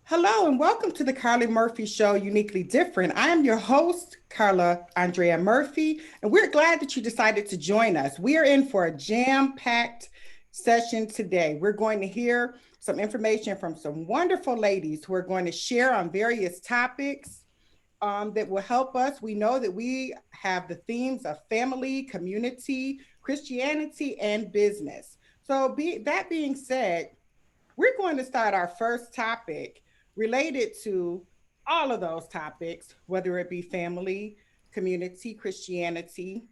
Hello and welcome to the Carly Murphy Show, Uniquely Different. I am your host, Carla Andrea Murphy, and we're glad that you decided to join us. We are in for a jam-packed session today. We're going to hear some information from some wonderful ladies who are going to share on various topics that will help us. We know that we have the themes of family, community, Christianity, and business. That being said, we're going to start our first topic related to all of those topics, whether it be family, community, Christianity,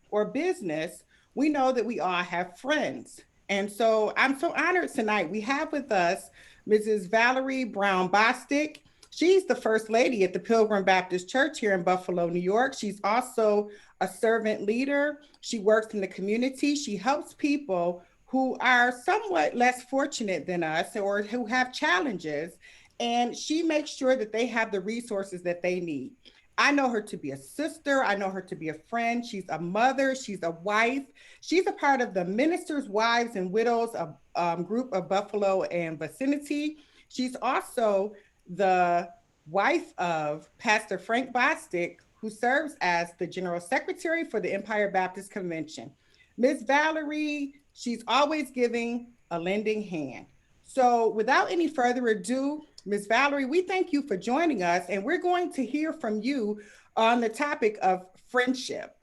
or business. We know that we all have friends. And so I'm so honored tonight. We have with us Mrs. Valerie Brown Bostic. She's the first lady at the Pilgrim Baptist Church here in Buffalo, New York. She's also a servant leader. She works in the community. She helps people who are somewhat less fortunate than us or who have challenges. And she makes sure that they have the resources that they need. I know her to be a sister. I know her to be a friend. She's a mother. She's a wife. She's a part of the Ministers, Wives, and Widows of, group of Buffalo and vicinity. She's also the wife of Pastor Frank Bostic, who serves as the General Secretary for the Empire Baptist Convention. Miss Valerie, she's always giving a lending hand. So without any further ado, Ms. Valerie, we thank you for joining us, and we're going to hear from you on the topic of friendship.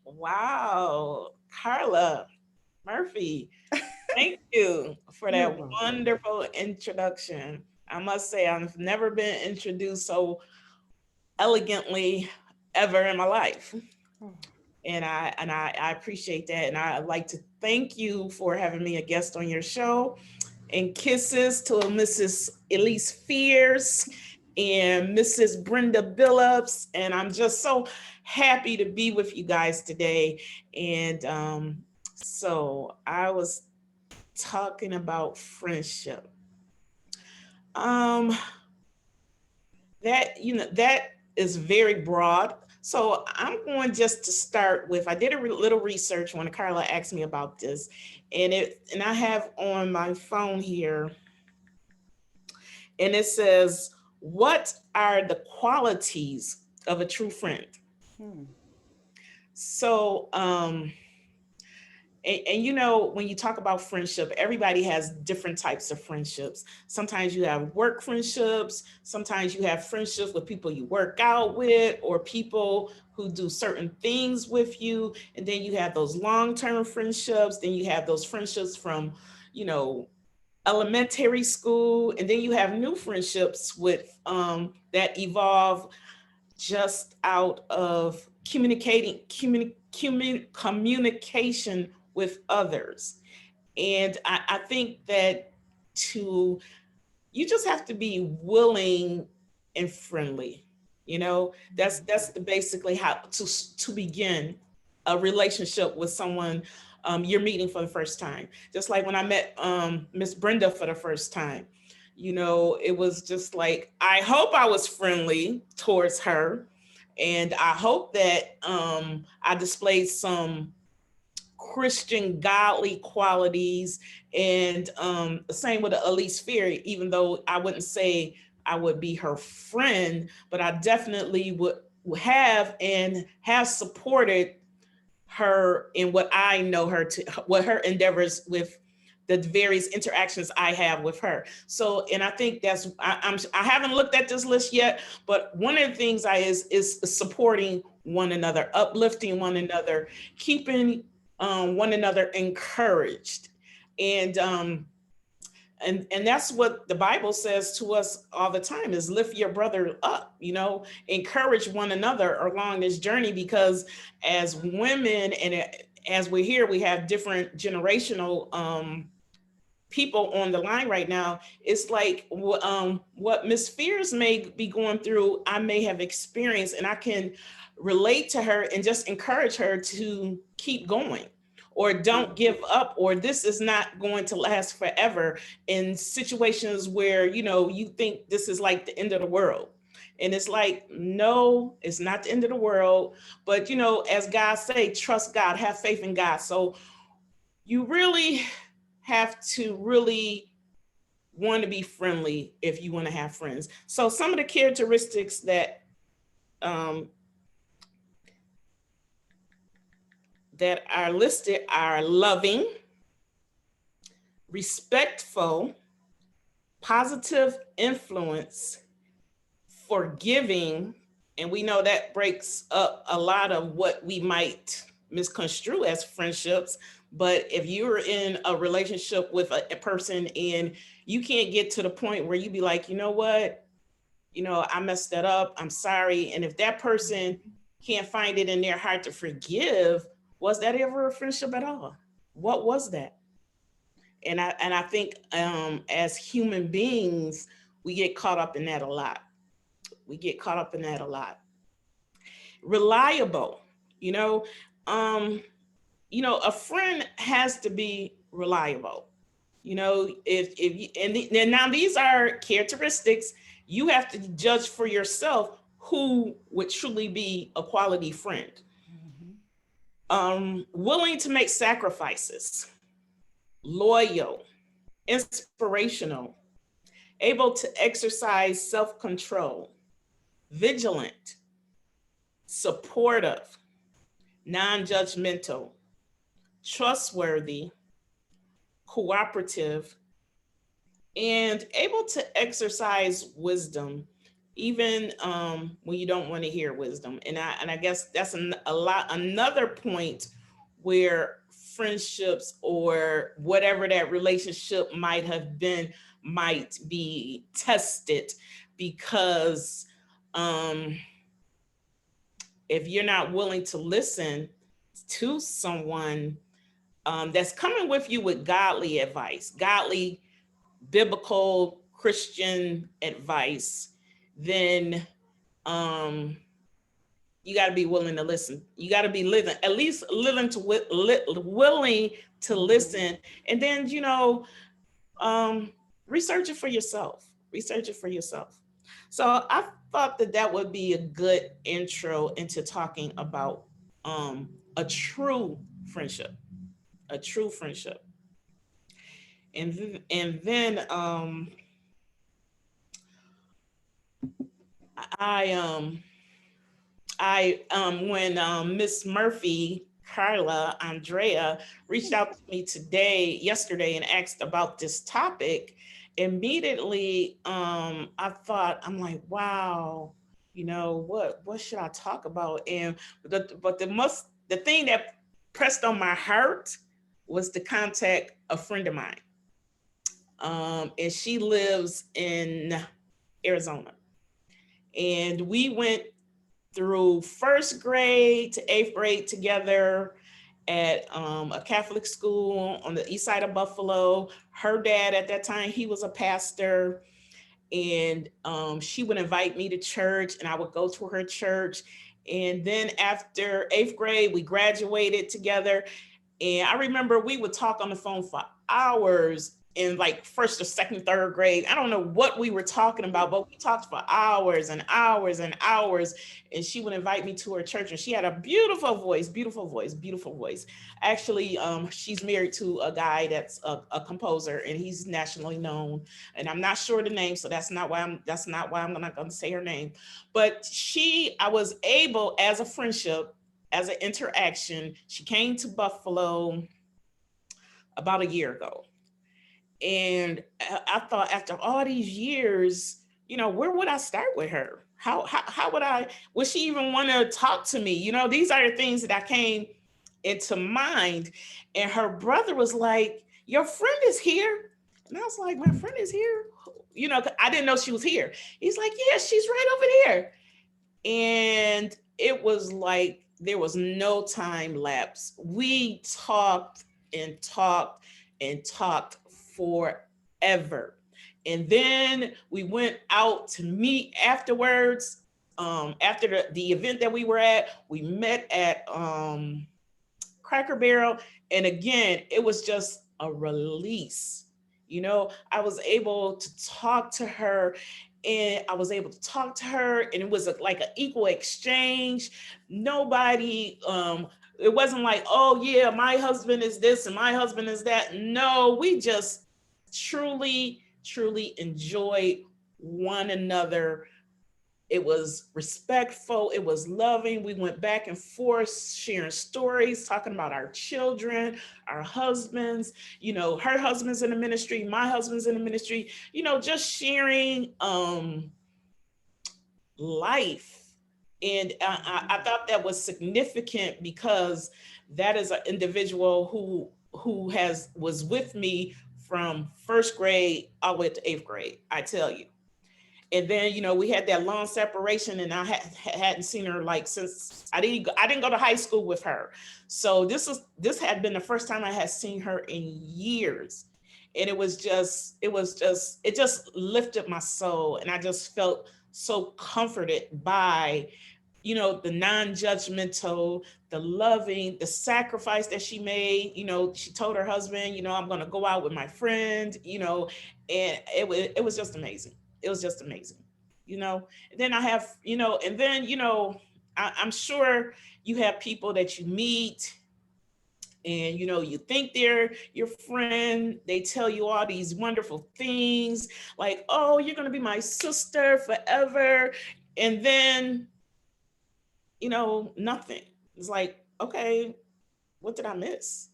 Wow, Carla Murphy, thank you for You're that welcome. wonderful introduction. I must say, I've never been introduced so elegantly ever in my life. Oh, And I appreciate that. And I'd like to thank you for having me a guest on your show. And kisses to Mrs. Elyse Fears and Mrs. Brenda Billups. And I'm just so happy to be with you guys today. And so I was talking about friendship. Um, that is very broad. So I'm going just to start with, I did a little research when Carla asked me about this, and I have on my phone here, and it says, what are the qualities of a true friend? hmm. So and you know, when you talk about friendship, everybody has different types of friendships. Sometimes you have work friendships, sometimes you have friendships with people you work out with, or people who do certain things with you. And then you have those long-term friendships, then you have those friendships from, you know, elementary school, and then you have new friendships with that evolve just out of communication with others. And I think that to you just have to be willing and friendly. You know, that's basically how to begin a relationship with someone you're meeting for the first time. Just like when I met Miss Brenda for the first time, you know, it was just like, I hope I was friendly towards her, and I hope that I displayed some Christian godly qualities. And same with Elyse Fear, even though I wouldn't say I would be her friend, but I definitely would have and have supported her in what I know her to, what her endeavors with the various interactions I have with her. So, and I think that's I haven't looked at this list yet, but one of the things I is supporting one another, uplifting one another, keeping one another encouraged, and and that's what the Bible says to us all the time, is lift your brother up, you know, encourage one another along this journey. Because as women, and as we're here, we have different generational people on the line right now. It's like what Miss Fears may be going through, I may have experienced, and I can relate to her and just encourage her to keep going, or don't give up, or this is not going to last forever, in situations where, you know, you think this is like the end of the world. And it's like, no, it's not the end of the world. But, you know, as God say, trust God, have faith in God. So you really have to really want to be friendly if you want to have friends. So some of the characteristics um, that are listed are loving, respectful, positive influence, forgiving, and we know that breaks up a lot of what we might misconstrue as friendships. But if you're in a relationship with a person and you can't get to the point where you be like, you know what, I messed that up, I'm sorry. And if that person can't find it in their heart to forgive, was that ever a friendship at all? What was that? And I think as human beings, we get caught up in that a lot. We get caught up in that a lot. Reliable, you know, um, a friend has to be reliable. If you, and now these are characteristics you have to judge for yourself who would truly be a quality friend. Willing to make sacrifices, loyal, inspirational, able to exercise self-control, vigilant, supportive, non-judgmental, trustworthy, cooperative, and able to exercise wisdom, even when you don't want to hear wisdom. And I guess that's another point where friendships or whatever that relationship might have been might be tested, because um, if you're not willing to listen to someone that's coming with you with godly advice, godly, biblical, Christian advice, then you got to be willing to listen. You got to be living, at least willing to listen. And then, research it for yourself. Research it for yourself. So I thought that would be a good intro into talking about a true friendship, a true friendship. And then when Miss Murphy, Carla, Andrea reached out to me yesterday, and asked about this topic, immediately I'm like, wow, what should I talk about? And the thing that pressed on my heart was to contact a friend of mine. And she lives in Arizona. And we went through first grade to eighth grade together at a Catholic school on the east side of Buffalo. Her dad at that time, he was a pastor, and she would invite me to church and I would go to her church. And then after eighth grade, we graduated together. And I remember we would talk on the phone for hours in like first or second, third grade. I don't know what we were talking about, but we talked for hours and hours and hours. And she would invite me to her church, and she had a beautiful voice, beautiful voice, beautiful voice. Actually, she's married to a guy that's a composer, and he's nationally known. And I'm not sure the name, so that's not why I'm not going to say her name. But I was able, as a friendship, as an interaction, she came to Buffalo about a year ago. And I thought, after all these years, where would I start with her? How would she even want to talk to me? These are the things that I came into mind. And her brother was like, your friend is here. And I was like, my friend is here? I didn't know she was here. He's like, yeah, she's right over there. And it was like, there was no time lapse. We talked and talked and talked forever. And then we went out to meet afterwards. After the event that we were at, we met at Cracker Barrel. And again, it was just a release. I was able to talk to her, and it was like an equal exchange. Nobody, it wasn't like, oh yeah, my husband is this and my husband is that. No, we just truly truly enjoyed one another. It was respectful. It was loving. We went back and forth, sharing stories, talking about our children, our husbands. Her husband's in the ministry, my husband's in the ministry. Just sharing life. And I thought that was significant because that is an individual who was with me from first grade all the way to eighth grade. I tell you. And then we had that long separation, and I hadn't seen her like since I didn't go to high school with her. So this had been the first time I had seen her in years, and it just lifted my soul, and I just felt so comforted by the non-judgmental, the loving, the sacrifice that she made. She told her husband, I'm going to go out with my friend, and it was just amazing. It was just amazing. And then I have, and then, I'm sure you have people that you meet, and you think they're your friend. They tell you all these wonderful things like, oh, you're going to be my sister forever. And then nothing. It's like, okay, what did I miss?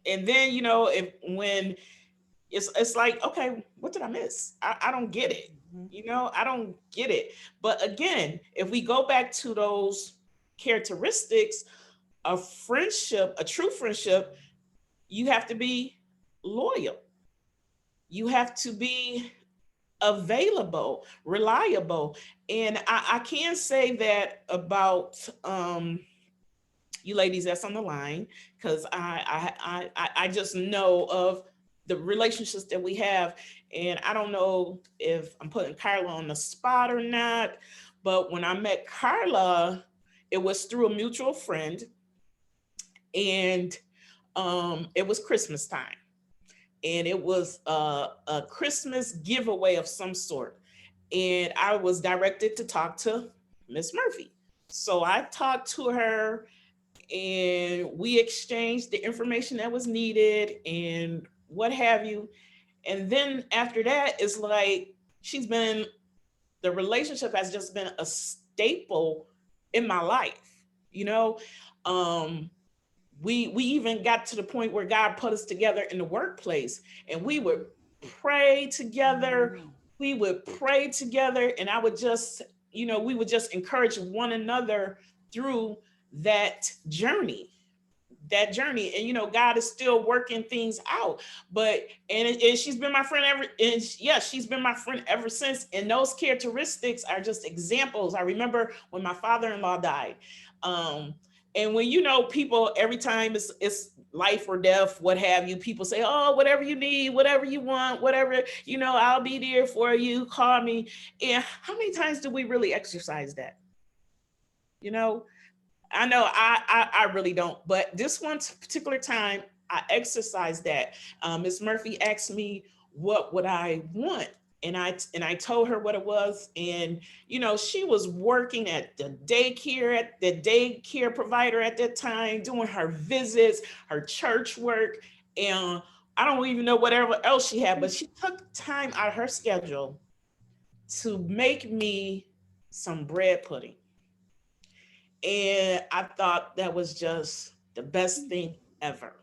And then, if when it's like, okay, what did I miss? I don't get it. I don't get it. But again, if we go back to those characteristics of friendship, a true friendship, you have to be loyal. You have to be available, reliable. And I can say that about you ladies that's on the line, because I just know of the relationships that we have. And I don't know if I'm putting Carla on the spot or not, but when I met Carla, it was through a mutual friend, and it was Christmas time, and it was a Christmas giveaway of some sort, and I was directed to talk to Miss Murphy. So I talked to her, and we exchanged the information that was needed and what have you. And then after that, it's like the relationship has just been a staple in my life. You know, um, we even got to the point where God put us together in the workplace, and we would pray together. We would pray together, and I would just, we would just encourage one another through that journey and God is still working things out. But and she's been my friend she's been my friend ever since, and those characteristics are just examples. I remember when my father-in-law died, and when people, every time it's life or death, what have you, people say, oh, whatever you need, whatever you want, whatever, I'll be there for you, call me. And how many times do we really exercise that? I know I really don't, but this one particular time I exercised that. Miss Murphy asked me what would I want, and I told her what it was, and she was working at the daycare provider at that time, doing her visits, her church work, and I don't even know whatever else she had, but she took time out of her schedule to make me some bread pudding. And I thought that was just the best thing ever,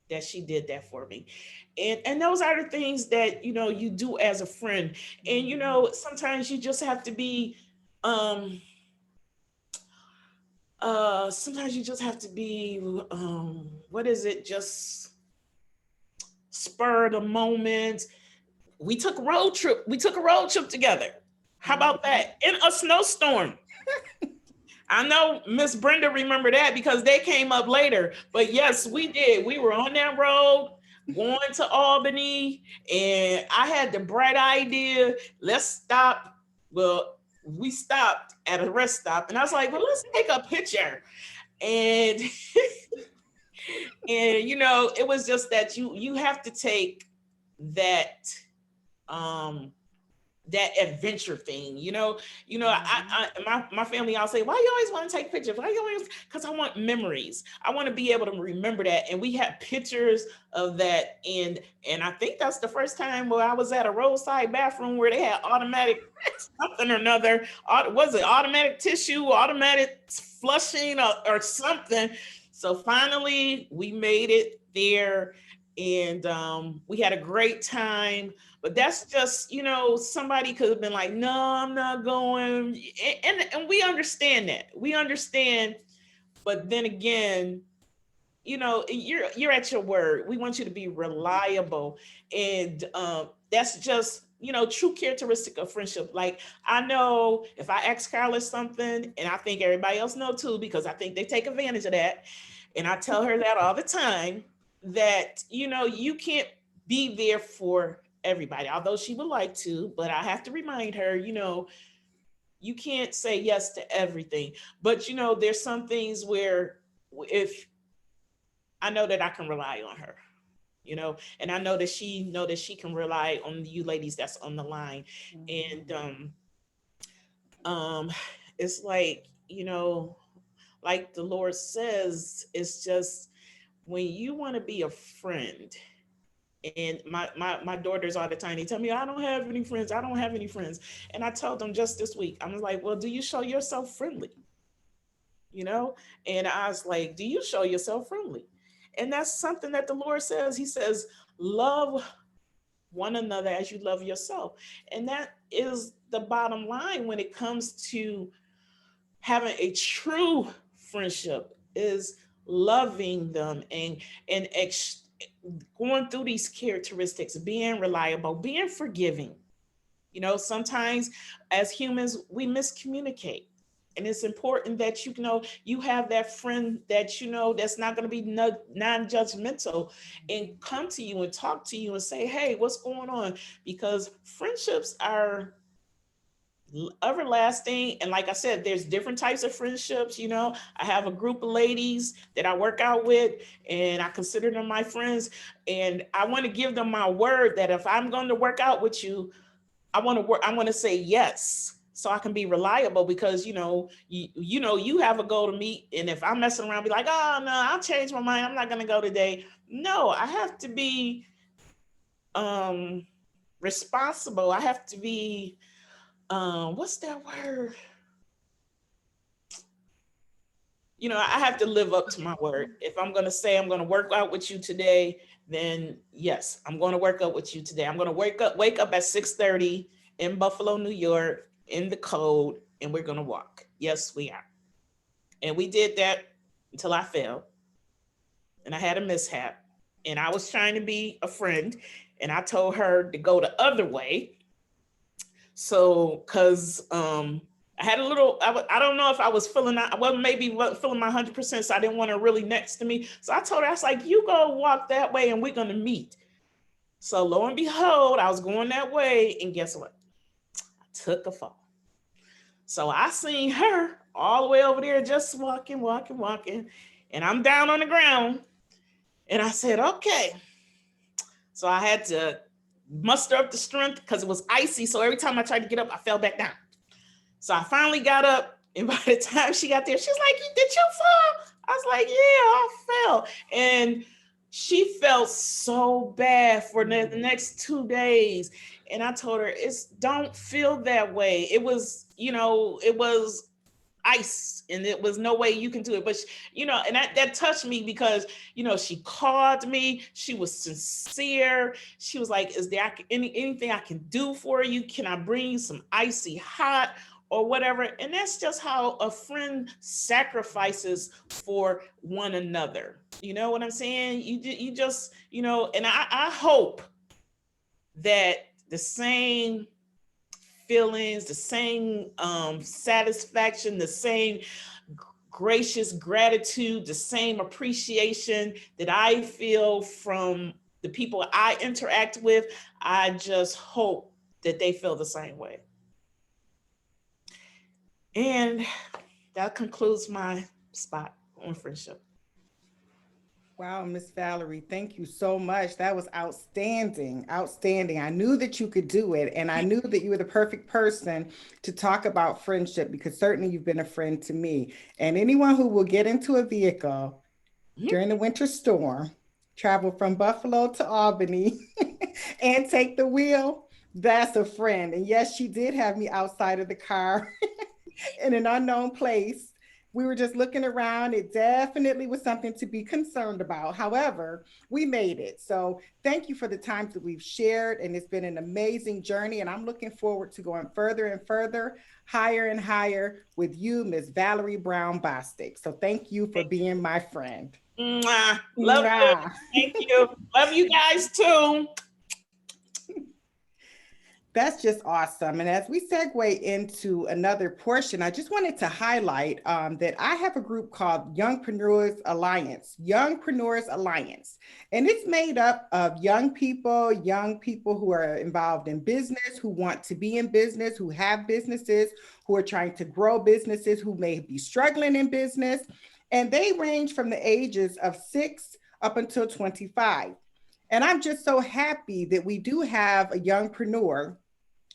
that she did that for me. And those are the things that you do as a friend. And sometimes you just have to be sometimes you just have to be what is it, just spur of the moment. We took a road trip together. How about that? In a snowstorm. I know Miss Brenda remember that because they came up later. But yes, we did. We were on that road going to Albany, and I had the bright idea, let's stop. Well, we stopped at a rest stop, and I was like, well, let's take a picture. And and it was just that you have to take that that adventure thing, my family all say, why you always want to take pictures? Why you always? Because I want memories. I want to be able to remember that. And we have pictures of that. And I think that's the first time where I was at a roadside bathroom where they had automatic something or another. Was it automatic tissue, automatic flushing, or something? So finally we made it there, and we had a great time. But that's just, somebody could have been like, no, I'm not going. And we understand that. We understand. But then again, you're at your word. We want you to be reliable. And that's just, true characteristic of friendship. Like, I know if I ask Carla something, and I think everybody else know too, because I think they take advantage of that. And I tell her that all the time, that, you can't be there for everybody, although she would like to, but I have to remind her, you can't say yes to everything. But, there's some things where if I know that I can rely on her, and I know that she can rely on you ladies that's on the line. And it's like, like the Lord says, it's just when you want to be a friend. And my daughters all the time, they tell me, I don't have any friends. I don't have any friends. And I told them just this week, I was like, well, do you show yourself friendly? And I was like, do you show yourself friendly? And that's something that the Lord says. He says, love one another as you love yourself. And that is the bottom line when it comes to having a true friendship, is loving them and going through these characteristics, being reliable, being forgiving. Sometimes as humans, we miscommunicate. And it's important that you have that friend that that's not going to be non-judgmental and come to you and talk to you and say, hey, what's going on? Because friendships are everlasting. And like I said, there's different types of friendships. I have a group of ladies that I work out with, and I consider them my friends. And I want to give them my word that if I'm going to work out with you, I want to say yes, so I can be reliable, because you have a goal to meet. And if I'm messing around, be like, oh no, I'll change my mind, I'm not going to go today. No, I have to be responsible. I have to be what's that word? I have to live up to my word. If I'm going to say I'm going to work out with you today, then yes, I'm going to work out with you today. I'm going to wake up at 6:30 in Buffalo, New York, in the cold, and we're going to walk. Yes, we are. And we did that until I fell and I had a mishap, and I was trying to be a friend, and I told her to go the other way. So, cause I had a little, I don't know if I was feeling, I wasn't maybe feeling my 100%. So I didn't want her really next to me. So I told her, I was like, you go walk that way and we're going to meet. So lo and behold, I was going that way. And guess what? I took a fall. So I seen her all the way over there, just walking. And I'm down on the ground. And I said, okay. So I had to muster up the strength because it was icy. So every time I tried to get up, I fell back down. So I finally got up, and by the time she got there, she's like, did you fall? I was like, yeah, I fell. And she felt so bad for the next 2 days. And I told her, don't feel that way. It was, it was ice, and it was no way you can do it. But and that touched me, because she called me, she was sincere. She was like, is there anything I can do for you? Can I bring you some icy hot or whatever? And that's just how a friend sacrifices for one another. You know what I'm saying? You just, and I hope that the same feelings, the same satisfaction, the same gracious gratitude, the same appreciation that I feel from the people I interact with, I just hope that they feel the same way. And that concludes my spot on friendship. Wow, Miss Valerie, thank you so much. That was outstanding, outstanding. I knew that you could do it, and I knew that you were the perfect person to talk about friendship because certainly you've been a friend to me. And anyone who will get into a vehicle Mhm. during the winter storm, travel from Buffalo to Albany, and take the wheel, that's a friend. And yes, she did have me outside of the car in an unknown place. We were just looking around. It definitely was something to be concerned about. However, we made it. So thank you for the times that we've shared. And it's been an amazing journey. And I'm looking forward to going further and further, higher and higher with you, Miss Valerie Brown Bostic. So thank you for being my friend. Mwah. Love you. Mwah. Thank you. Love you guys too. That's just awesome. And as we segue into another portion, I just wanted to highlight that I have a group called Youngpreneurs Alliance. And it's made up of young people who are involved in business, who want to be in business, who have businesses, who are trying to grow businesses, who may be struggling in business. And they range from the ages of 6 up until 25. And I'm just so happy that we do have a youngpreneur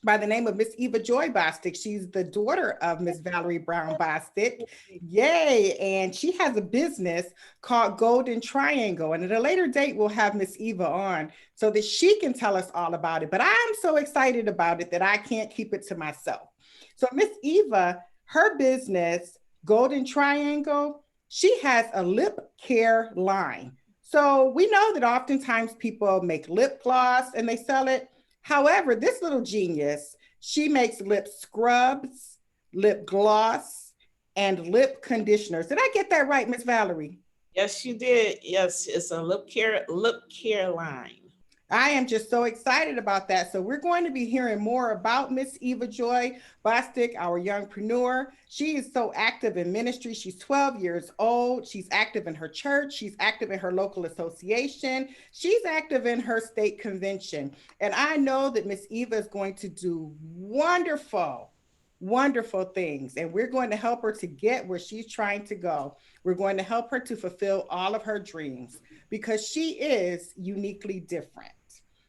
by the name of Miss Eva Joy Bostic. She's the daughter of Miss Valerie Brown Bostic. Yay. And she has a business called Golden Triangle. And at a later date, we'll have Miss Eva on so that she can tell us all about it. But I'm so excited about it that I can't keep it to myself. So, Miss Eva, her business, Golden Triangle, she has a lip care line. So we know that oftentimes people make lip gloss and they sell it. However, this little genius, she makes lip scrubs, lip gloss, and lip conditioners. Did I get that right, Miss Valerie? Yes, you did. Yes, it's a lip care line. I am just so excited about that. So we're going to be hearing more about Miss Eva Joy Bostic, our youngpreneur. She is so active in ministry. She's 12 years old. She's active in her church. She's active in her local association. She's active in her state convention. And I know that Miss Eva is going to do wonderful, wonderful things. And we're going to help her to get where she's trying to go. We're going to help her to fulfill all of her dreams because she is uniquely different.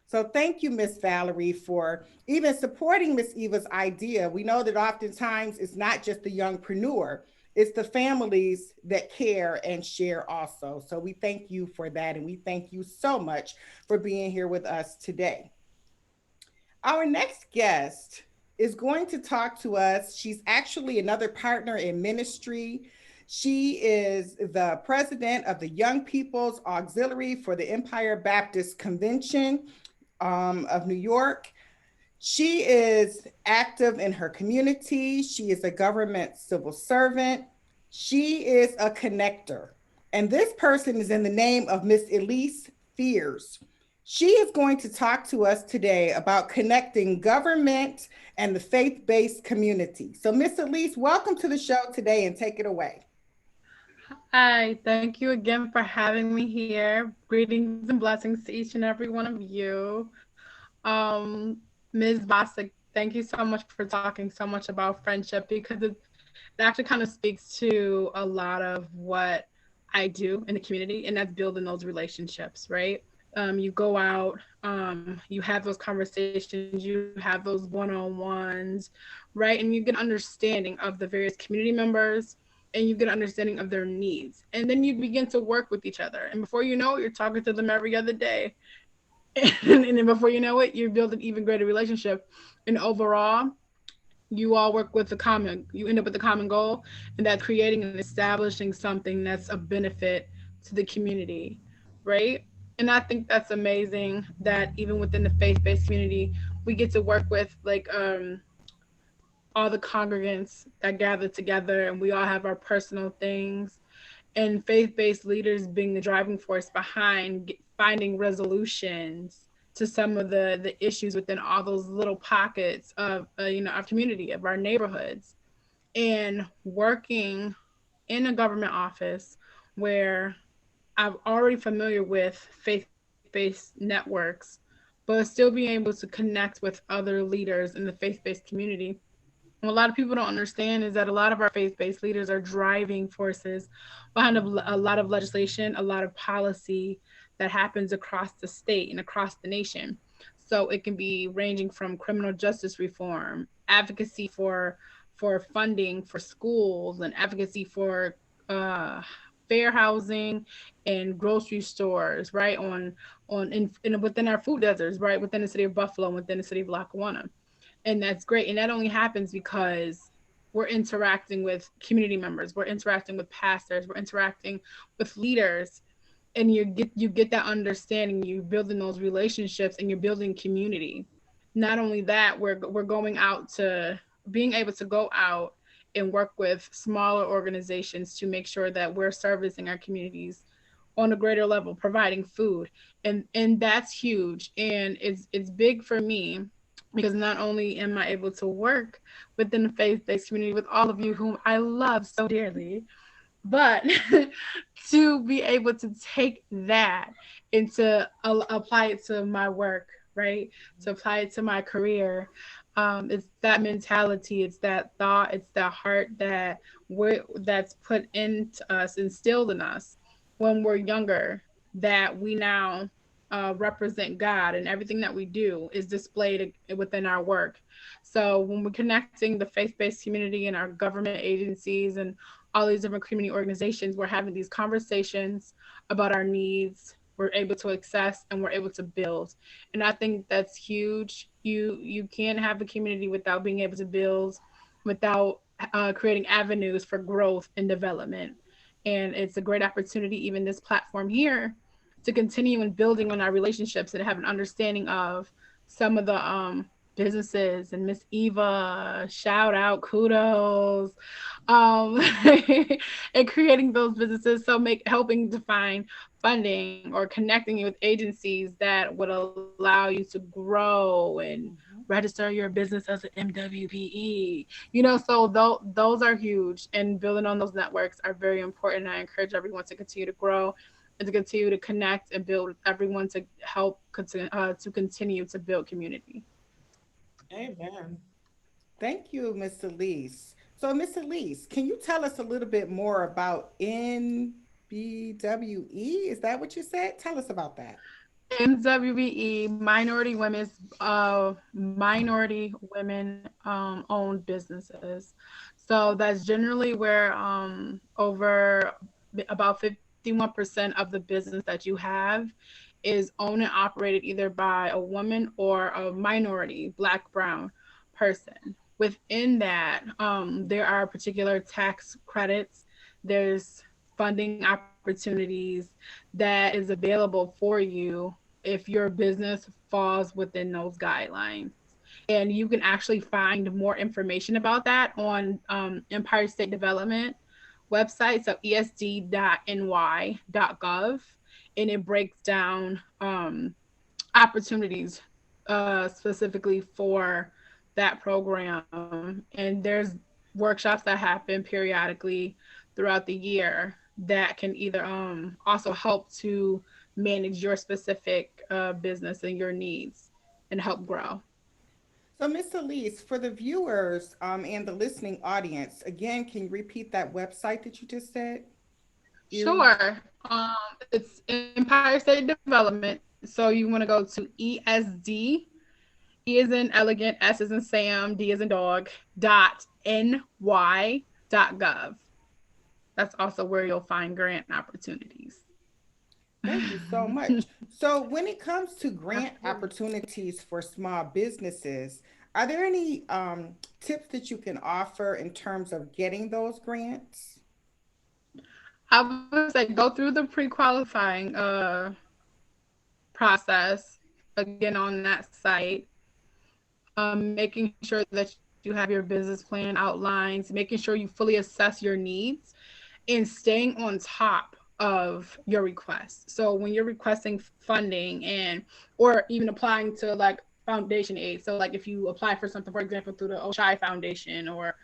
So thank you, Miss Valerie, for even supporting Miss Eva's idea. We know that oftentimes it's not just the youngpreneur, it's the families that care and share also. So we thank you for that. And we thank you so much for being here with us today. Our next guest is going to talk to us. She's actually another partner in ministry. She is the president of the Young People's Auxiliary for the Empire Baptist Convention of New York. She is active in her community. She is a government civil servant. She is a connector. And this person is in the name of Miss Elyse Fears. She is going to talk to us today about connecting government and the faith based community. So, Miss Elyse, welcome to the show today and take it away. Hi, thank you again for having me here. Greetings and blessings to each and every one of you. Ms. Bostic, thank you so much for talking so much about friendship because it actually kind of speaks to a lot of what I do in the community, and that's building those relationships, right? You go out, you have those conversations, you have those one-on-ones, right? And you get understanding of the various community members and you get understanding of their needs. And then you begin to work with each other. And before you know it, you're talking to them every other day. And then before you know it, you build an even greater relationship. And overall, you all work with the common, you end up with a common goal, and that's creating and establishing something that's a benefit to the community, right? And I think that's amazing that even within the faith-based community, we get to work with like all the congregants that gather together and we all have our personal things, and faith-based leaders being the driving force behind finding resolutions to some of the issues within all those little pockets of our community, of our neighborhoods, and working in a government office where I'm already familiar with faith-based networks, but still being able to connect with other leaders in the faith-based community What a lot of people don't understand is that a lot of our faith-based leaders are driving forces behind a lot of legislation, a lot of policy that happens across the state and across the nation. So it can be ranging from criminal justice reform, advocacy for funding for schools, and advocacy for uh, fair housing and grocery stores, right? On in within our food deserts, right? Within the city of Buffalo, within the city of Lackawanna, and that's great. And that only happens because we're interacting with community members, we're interacting with pastors, we're interacting with leaders, and you get that understanding, you're building those relationships, and you're building community. Not only that, we're going out to being able to go out and work with smaller organizations to make sure that we're servicing our communities on a greater level, providing food. And that's huge, and it's big for me, because not only am I able to work within the faith-based community with all of you whom I love so dearly, but to be able to take that and to apply it to my work, right? To apply it to my career. It's that mentality, it's that thought, it's that heart that's put into us, instilled in us when we're younger, that we now represent God, and everything that we do is displayed within our work. So when we're connecting the faith-based community and our government agencies and all these different community organizations, we're having these conversations about our needs. We're able to access and we're able to build, and I think that's huge. You can't have a community without being able to build, without creating avenues for growth and development. And it's a great opportunity, even this platform here, to continue and building on our relationships and have an understanding of some of the businesses. And Miss Eva, shout out, kudos, um, and creating those businesses. So make helping to find funding or connecting you with agencies that would allow you to grow and Mhm. register your business as an MWBE. So those are huge, and building on those networks are very important. I encourage everyone to continue to grow and to continue to connect and build with everyone to help to continue to build community. Amen. Thank you, Miss Elise. So, Miss Elise, can you tell us a little bit more about NBWE? Is that what you said? Tell us about that. MWBE, minority women owned businesses. So that's generally where over about 51% of the business that you have is owned and operated either by a woman or a minority, Black, Brown person. Within that, there are particular tax credits. There's funding opportunities that is available for you if your business falls within those guidelines. And you can actually find more information about that on Empire State Development website, so esd.ny.gov, and it breaks down opportunities specifically for that program. And there's workshops that happen periodically throughout the year that can either also help to manage your specific business and your needs and help grow. So, Miss Elise, for the viewers and the listening audience, again, can you repeat that website that you just said? Erie. Sure. It's Empire State Development. So you want to go to ESD, E is in elegant, S is in Sam, D is in dog, .ny.gov. That's also where you'll find grant opportunities. Thank you so much. So, when it comes to grant Absolutely. opportunities for small businesses, are there any tips that you can offer in terms of getting those grants? I would say go through the pre-qualifying process again on that site, making sure that you have your business plan outlined, making sure you fully assess your needs, and staying on top of your request. So when you're requesting funding and or even applying to like foundation aid, so like if you apply for something, for example, through the Oshai Foundation or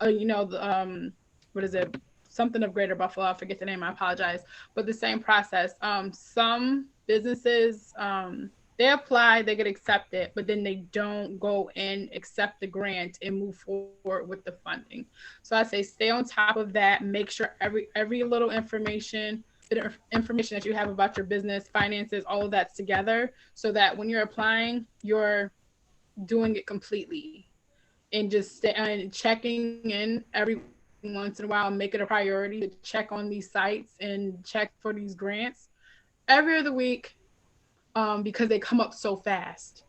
the what is it, something of Greater Buffalo, I forget the name, I apologize, but the same process. Some businesses They apply, they get accepted, but then they don't go and accept the grant and move forward with the funding. So I say stay on top of that. Make sure every little information that you have about your business, finances, all of that's together, so that when you're applying, you're doing it completely, and just checking in every once in a while, and make it a priority to check on these sites and check for these grants every other week, because they come up so fast,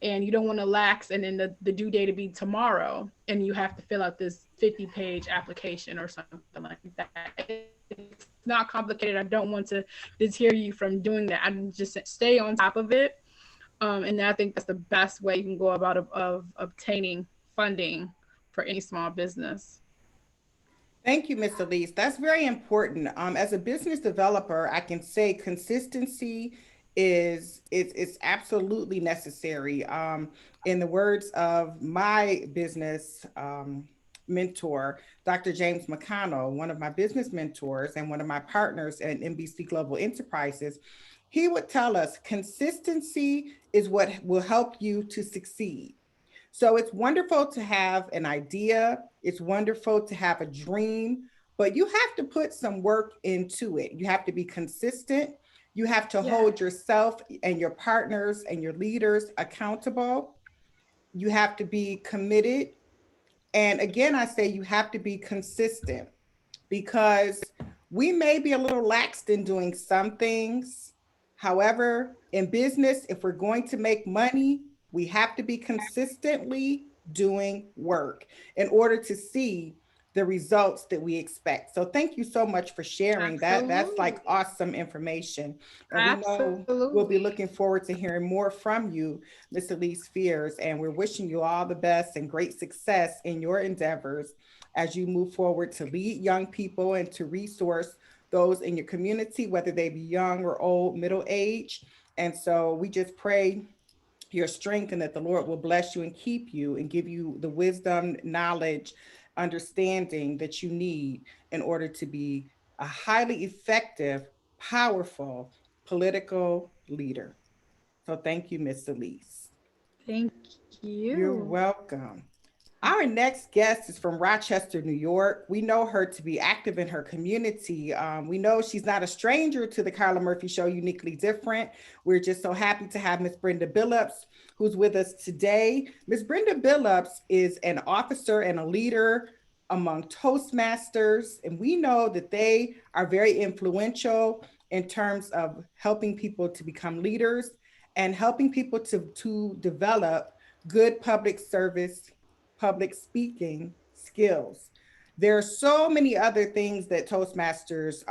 and you don't want to lax and then the due date to be tomorrow and you have to fill out this 50-page application or something like that. It's not complicated. I don't want to deter you from doing that. I just stay on top of it. And I think that's the best way you can go about of obtaining funding for any small business. Thank you, Ms. Elyse. That's very important. As a business developer, I can say consistency is absolutely necessary. In the words of my business mentor, Dr. James McConnell, one of my business mentors and one of my partners at NBC Global Enterprises, he would tell us consistency is what will help you to succeed. So it's wonderful to have an idea. It's wonderful to have a dream, but you have to put some work into it. You have to be consistent. You have to hold yourself and your partners and your leaders accountable. You have to be committed. And again, I say you have to be consistent, because we may be a little laxed in doing some things. However, in business, if we're going to make money, we have to be consistently doing work in order to see the results that we expect. So thank you so much for sharing that. That's like awesome information. And we know we'll be looking forward to hearing more from you, Ms. Elyse Fears. And we're wishing you all the best and great success in your endeavors as you move forward to lead young people and to resource those in your community, whether they be young or old, middle age. And so we just pray your strength and that the Lord will bless you and keep you and give you the wisdom, knowledge, understanding that you need in order to be a highly effective, powerful political leader. So thank you, Ms. Elyse. Thank you. You're welcome. Our next guest is from Rochester, New York. We know her to be active in her community. We know she's not a stranger to the Carla Murphy Show, Uniquely Different. We're just so happy to have Miss Brenda Billups, who's with us today. Miss Brenda Billups is an officer and a leader among Toastmasters, and we know that they are very influential in terms of helping people to become leaders and helping people to develop good public service, public speaking skills. There are so many other things that Toastmasters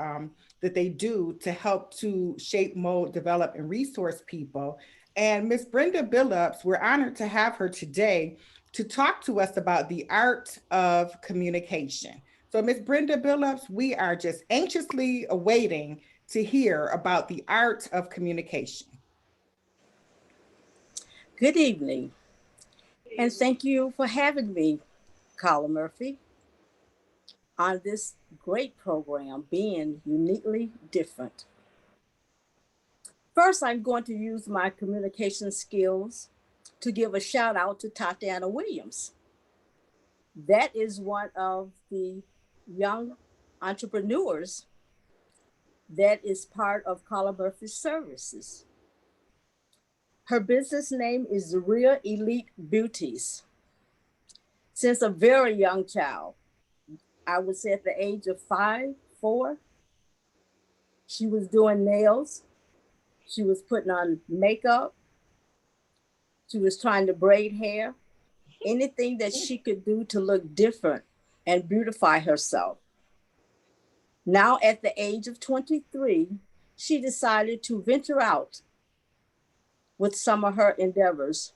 that they do to help to shape, mold, develop, and resource people. And Miss Brenda Billups, we're honored to have her today to talk to us about the art of communication. So Miss Brenda Billups, we are just anxiously awaiting to hear about the art of communication. Good evening, and thank you for having me, Carla Murphy, on this great program, Being Uniquely Different. First, I'm going to use my communication skills to give a shout out to Tatiana Williams. That is one of the young entrepreneurs that is part of Carla Murphy's services. Her business name is the Real Elite Beauties. Since a very young child, I would say at the age of 5, 4, she was doing nails. She was putting on makeup. She was trying to braid hair, anything that she could do to look different and beautify herself. Now at the age of 23, she decided to venture out with some of her endeavors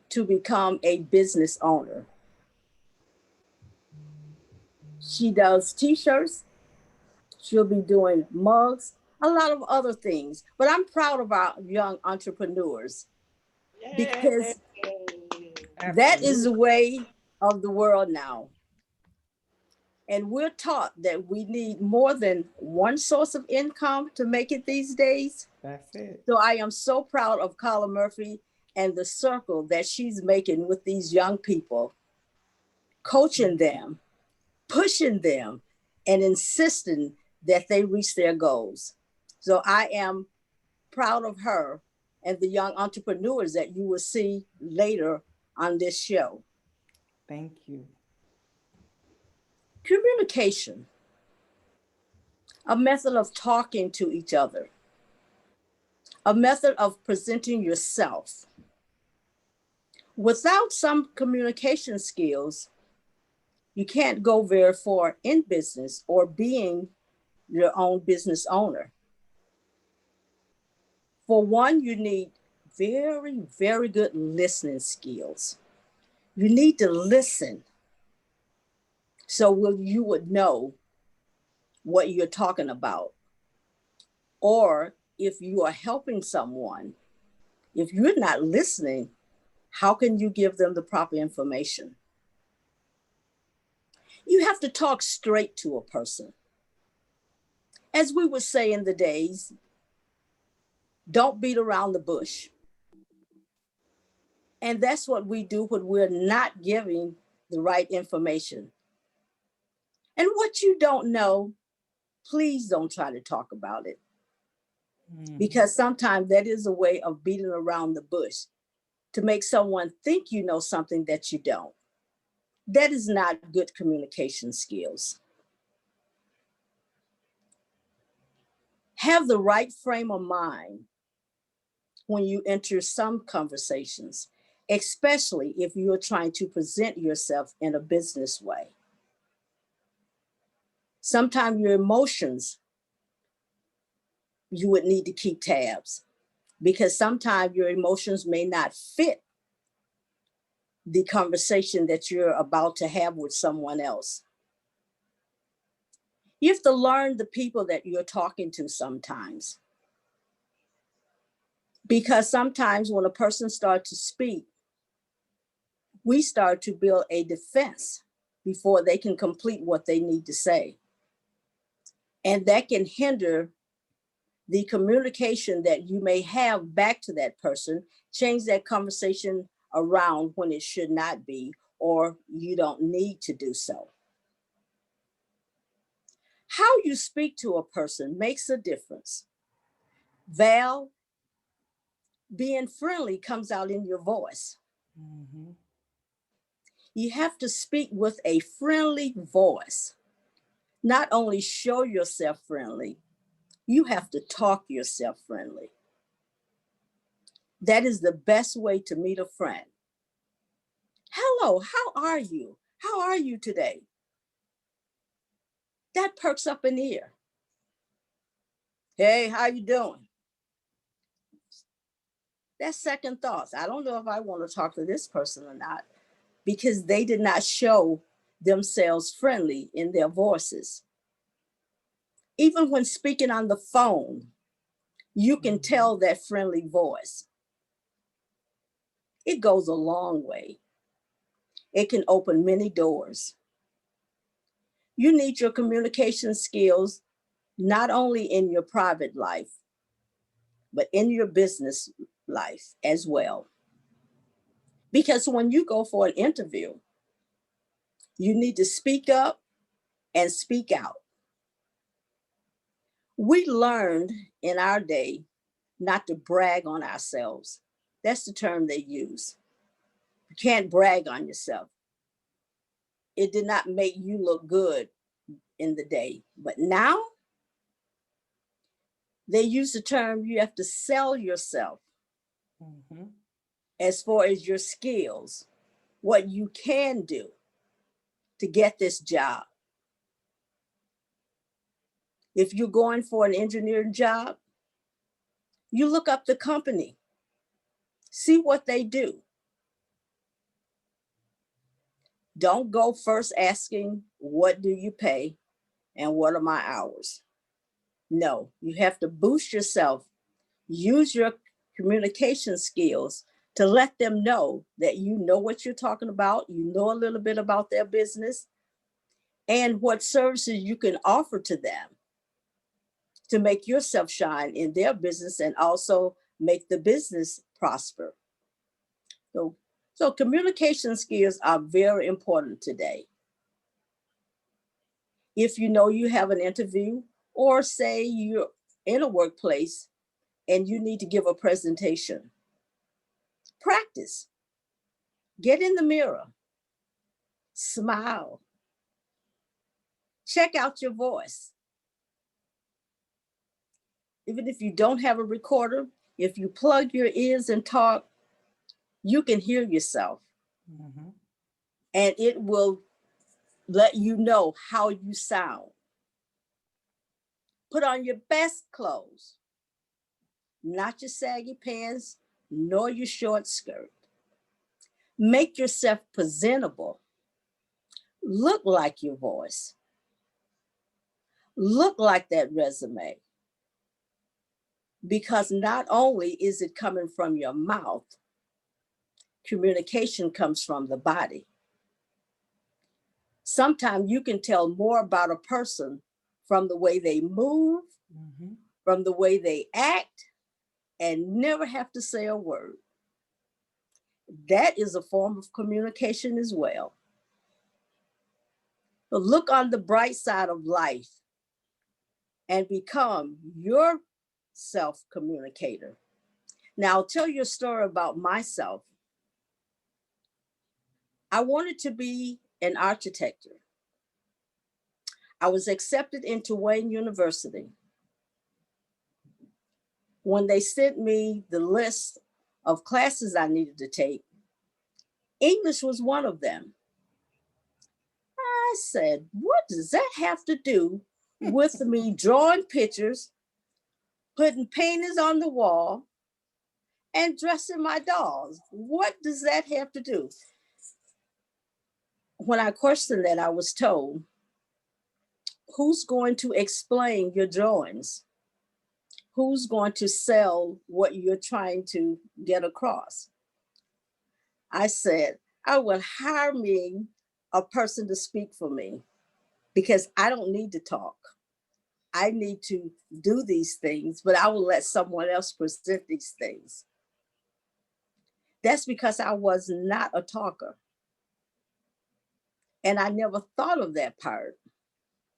to become a business owner. She does t-shirts, she'll be doing mugs, a lot of other things. But I'm proud of our young entrepreneurs because that is the way of the world now. And we're taught that we need more than one source of income to make it these days. That's it. So I am so proud of Carla Murphy and the circle that she's making with these young people, coaching them, pushing them, and insisting that they reach their goals. So I am proud of her and the young entrepreneurs that you will see later on this show. Thank you. Communication, a method of talking to each other, a method of presenting yourself. Without some communication skills, you can't go very far in business or being your own business owner. For one, you need very, very good listening skills. You need to listen so you would know what you're talking about. Or if you are helping someone, if you're not listening, how can you give them the proper information? You have to talk straight to a person. As we would say in the days, don't beat around the bush. And that's what we do when we're not giving the right information. And what you don't know, please don't try to talk about it. Because sometimes that is a way of beating around the bush to make someone think you know something that you don't. That is not good communication skills. Have the right frame of mind when you enter some conversations, especially if you're trying to present yourself in a business way. Sometimes your emotions, you would need to keep tabs because sometimes your emotions may not fit the conversation that you're about to have with someone else. You have to learn the people that you're talking to sometimes. Because sometimes when a person starts to speak, we start to build a defense before they can complete what they need to say. And that can hinder the communication that you may have back to that person, change that conversation around when it should not be, or you don't need to do so. How you speak to a person makes a difference. Val, being friendly comes out in your voice. Mm-hmm. You have to speak with a friendly voice. Not only show yourself friendly, you have to talk yourself friendly. That is the best way to meet a friend. Hello, how are you? How are you today? That perks up an ear. Hey, how you doing? That's second thoughts. I don't know if I want to talk to this person or not because they did not show themselves friendly in their voices. Even when speaking on the phone, you can tell that friendly voice. It goes a long way. It can open many doors. You need your communication skills not only in your private life, but in your business life as well. Because when you go for an interview, you need to speak up and speak out. We learned in our day not to brag on ourselves. That's the term they use. You can't brag on yourself. It did not make you look good in the day. But now, they use the term you have to sell yourself as far as your skills, what you can do to get this job. If you're going for an engineering job, you look up the company, see what they do. Don't go first asking, what do you pay and what are my hours? No, you have to boost yourself. Use your communication skills to let them know that you know what you're talking about, you know a little bit about their business, and what services you can offer to them to make yourself shine in their business and also make the business prosper. So communication skills are very important today. If you know you have an interview, or say you're in a workplace and you need to give a presentation, practice. Get in the mirror. Smile. Check out your voice. Even if you don't have a recorder, if you plug your ears and talk, you can hear yourself. Mm-hmm. And it will let you know how you sound. Put on your best clothes, not your saggy pants, nor your short skirt. Make yourself presentable. Look like your voice. Look like that resume. Because not only is it coming from your mouth, communication comes from the body. Sometimes you can tell more about a person from the way they move, mm-hmm. from the way they act, and never have to say a word. That is a form of communication as well. But look on the bright side of life and become your self-communicator. Now, I'll tell you a story about myself. I wanted to be an architect. I was accepted into Wayne University. When they sent me the list of classes I needed to take, English was one of them. I said, what does that have to do with me drawing pictures, putting paintings on the wall, and dressing my dolls? What does that have to do? When I questioned that, I was told, who's going to explain your drawings? Who's going to sell what you're trying to get across? I said, I will hire me a person to speak for me because I don't need to talk. I need to do these things, but I will let someone else present these things. That's because I was not a talker. And I never thought of that part.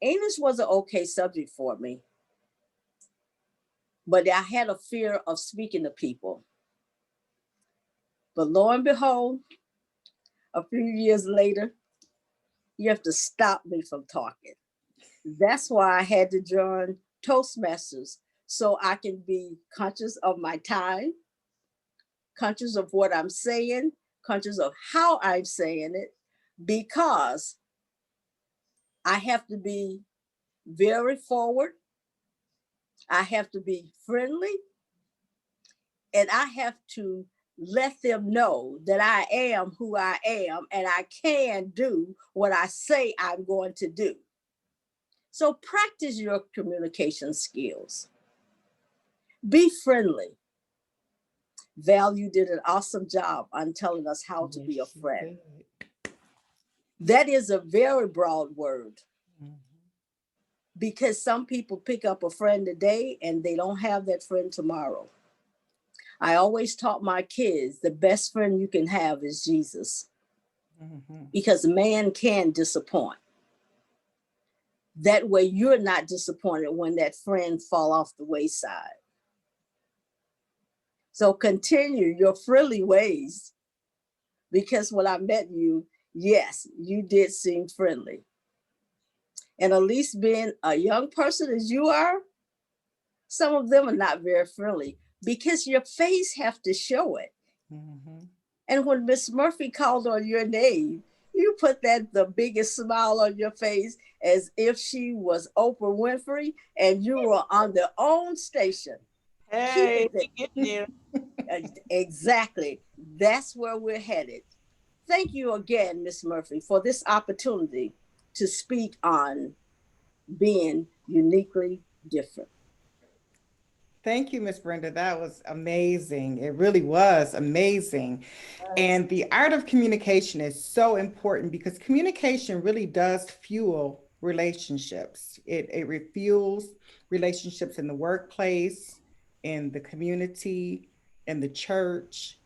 English was an okay subject for me, but I had a fear of speaking to people. But lo and behold, a few years later, you have to stop me from talking. That's why I had to join Toastmasters, so I can be conscious of my time, conscious of what I'm saying, conscious of how I'm saying it, because I have to be very forward. I have to be friendly, and I have to let them know that I am who I am and I can do what I say I'm going to do. So practice your communication skills. Be friendly. Val, you did an awesome job on telling us how to be a friend. That is a very broad word. Mm-hmm. Because some people pick up a friend today and they don't have that friend tomorrow. I always taught my kids the best friend you can have is Jesus. Mm-hmm. Because man can disappoint. That way you're not disappointed when that friend fall off the wayside. So continue your friendly ways, because when I met you, yes, you did seem friendly. And Elyse, being a young person as you are, some of them are not very friendly because your face have to show it. Mm-hmm. And when Miss Murphy called on your name, you put the biggest smile on your face as if she was Oprah Winfrey and you were on their own station. Hey, get there. Exactly. That's where we're headed. Thank you again, Miss Murphy, for this opportunity to speak on being uniquely different. Thank you, Miss Brenda. That was amazing. It really was amazing. And the art of communication is so important because communication really does fuel relationships. It refuels relationships in the workplace, in the community, in the church,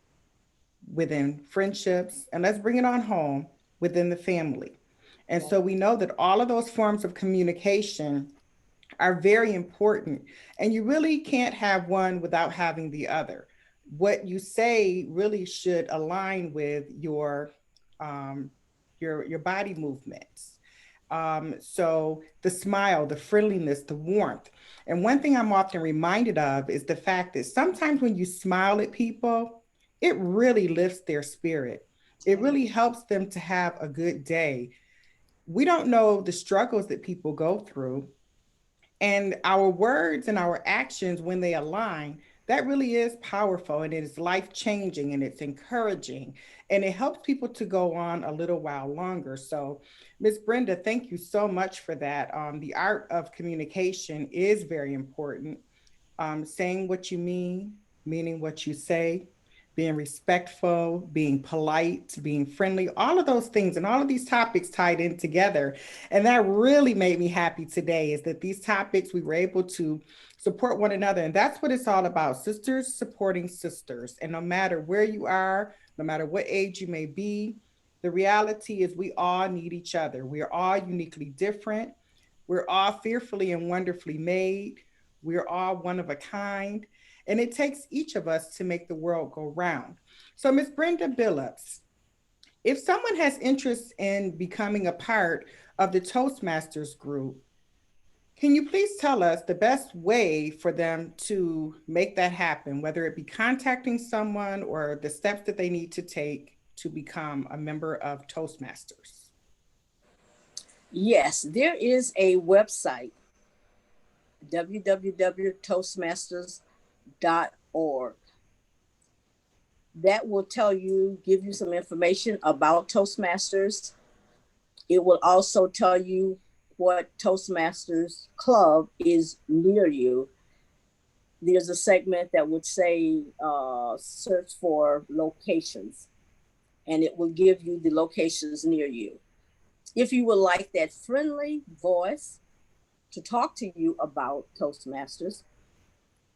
within friendships, and let's bring it on home within the family. And so we know that all of those forms of communication are very important, and you really can't have one without having the other. What you say really should align with um, your body movements. So the smile, the friendliness, the warmth. And one thing I'm often reminded of is the fact that sometimes when you smile at people, it really lifts their spirit. It really helps them to have a good day. We don't know the struggles that people go through, and our words and our actions, when they align, that really is powerful, and it is life changing, and it's encouraging, and it helps people to go on a little while longer. So, Miss Brenda, thank you so much for that. The art of communication is very important. Saying what you mean, meaning what you say, being respectful, being polite, being friendly, all of those things and all of these topics tied in together. And that really made me happy today, is that these topics, we were able to support one another. And that's what it's all about: sisters supporting sisters. And no matter where you are, no matter what age you may be, the reality is we all need each other. We are all uniquely different. We're all fearfully and wonderfully made. We're all one of a kind. And it takes each of us to make the world go round. So, Miss Brenda Billups, if someone has interest in becoming a part of the Toastmasters group, can you please tell us the best way for them to make that happen, whether it be contacting someone or the steps that they need to take to become a member of Toastmasters? Yes, there is a website, www.toastmasters.org, that will give you some information about Toastmasters. It will also tell you what Toastmasters club is near you. There's a segment that would say search for locations, and it will give you the locations near you. If you would like that friendly voice to talk to you about Toastmasters,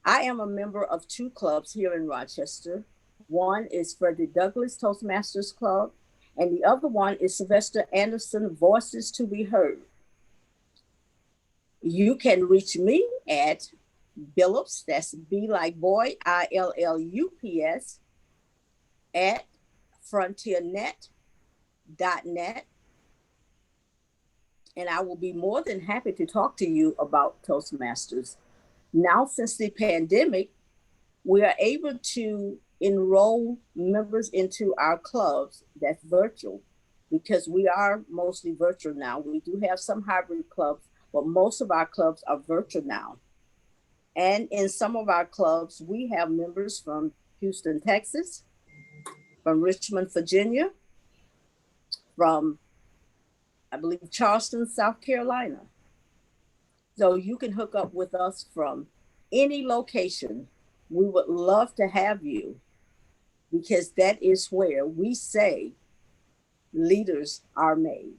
I am a member of two clubs here in Rochester. One is Frederick Douglass Toastmasters Club, and the other one is Sylvester Anderson Voices to Be Heard. You can reach me at Billups, that's B like boy, ILLUPS, at frontiernet.net. And I will be more than happy to talk to you about Toastmasters. Now, since the pandemic, we are able to enroll members into our clubs that's virtual, because we are mostly virtual now. We do have some hybrid clubs, but most of our clubs are virtual now. And in some of our clubs, we have members from Houston, Texas, from Richmond, Virginia, from, I believe, Charleston, South Carolina. So you can hook up with us from any location. We would love to have you, because that is where we say leaders are made.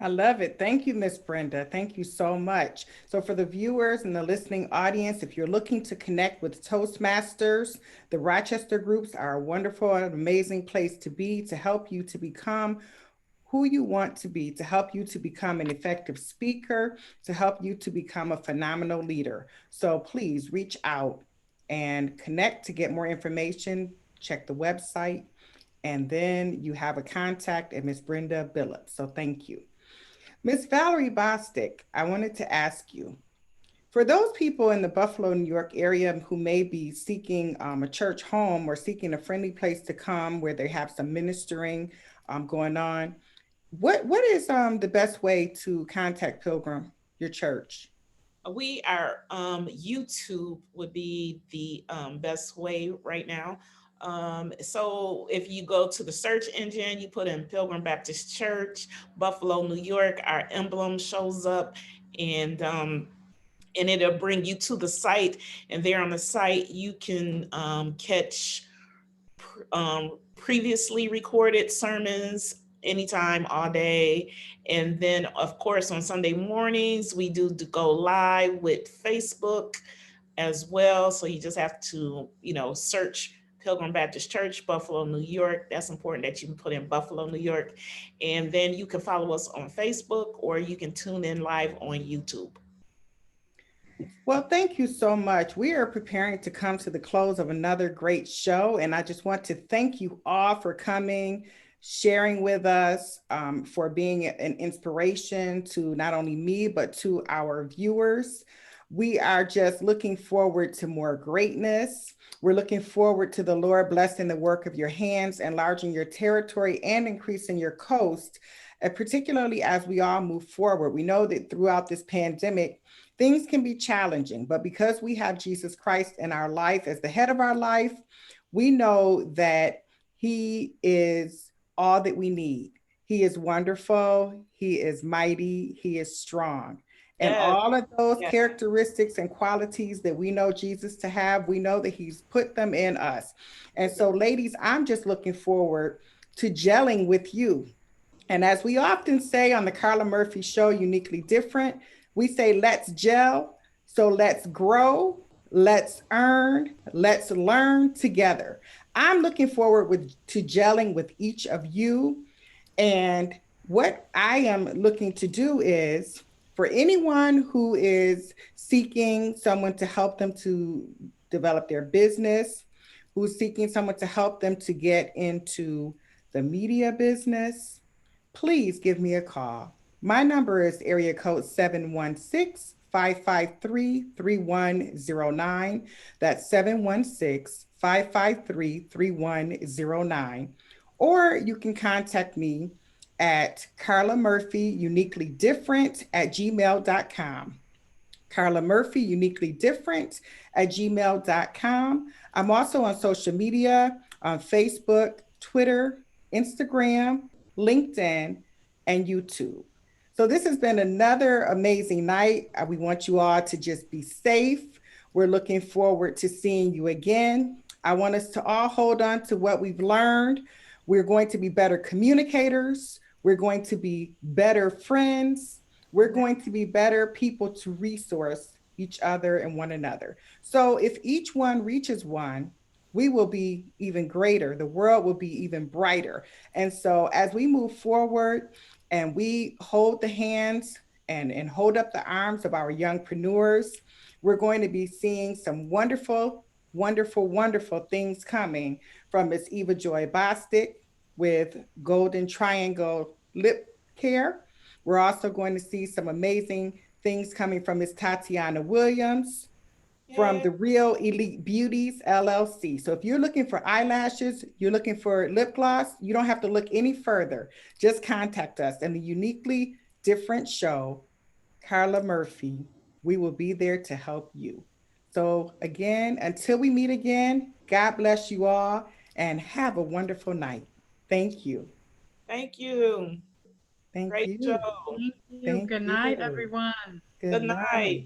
I love it. Thank you, Miss Brenda. Thank you so much. So for the viewers and the listening audience, if you're looking to connect with Toastmasters, the Rochester groups are a wonderful and amazing place to be, to help you to become who you want to be, to help you to become an effective speaker, to help you to become a phenomenal leader. So please reach out and connect to get more information. Check the website, and then you have a contact at Miss Brenda Billups. So thank you. Miss Valerie Bostic, I wanted to ask you, for those people in the Buffalo, New York area who may be seeking a church home or seeking a friendly place to come where they have some ministering going on, what is the best way to contact Pilgrim, your church? We are YouTube would be the best way right now. So if you go to the search engine, you put in Pilgrim Baptist Church, Buffalo, New York, our emblem shows up, and it'll bring you to the site. And there on the site, you can catch previously recorded sermons, anytime, all day. And then, of course, on Sunday mornings, we do go live with Facebook as well. So you just have to, search Pilgrim Baptist Church, Buffalo, New York. That's important that you can put in Buffalo, New York. And then you can follow us on Facebook, or you can tune in live on YouTube. Well, thank you so much. We are preparing to come to the close of another great show. And I just want to thank you all for coming, sharing with us, for being an inspiration to not only me, but to our viewers. We are just looking forward to more greatness. We're looking forward to the Lord blessing the work of your hands, enlarging your territory, and increasing your coast, particularly as we all move forward. We know that throughout this pandemic, things can be challenging, but because we have Jesus Christ in our life as the head of our life, we know that he is all that we need. He is wonderful. He is mighty. He is strong. And Yes. all of those Yes. characteristics and qualities that we know Jesus to have, we know that he's put them in us. And so, ladies, I'm just looking forward to gelling with you. And as we often say on the Carla Murphy Show, Uniquely Different, we say, let's gel. So let's grow, let's earn, let's learn together. I'm looking forward to gelling with each of you. And what I am looking to do is, for anyone who is seeking someone to help them to develop their business, who's seeking someone to help them to get into the media business, please give me a call. My number is area code 716-553-3109. That's 716-553-3109. Or you can contact me at Carla Murphy, uniquely different at gmail.com. Carla Murphy, uniquely different at gmail.com. I'm also on social media on Facebook, Twitter, Instagram, LinkedIn, and YouTube. So this has been another amazing night. We want you all to just be safe. We're looking forward to seeing you again. I want us to all hold on to what we've learned. We're going to be better communicators. We're going to be better friends. We're going to be better people to resource each other and one another. So if each one reaches one, we will be even greater. The world will be even brighter. And so as we move forward and we hold the hands and hold up the arms of our youngpreneurs, we're going to be seeing some wonderful, wonderful, wonderful things coming from Miss Eva Joy Bostic with Golden Triangle Lip Care. We're also going to see some amazing things coming from Miss Tatiana Williams from the Real Elite Beauties LLC. So if you're looking for eyelashes, you're looking for lip gloss, you don't have to look any further. Just contact us and the Uniquely Different Show, Carla Murphy. We will be there to help you. So again, until we meet again, God bless you all and have a wonderful night. Thank you. Thank you. Thank Great you. show. Thank you. Thank Good night, you. everyone. Good Good night. night.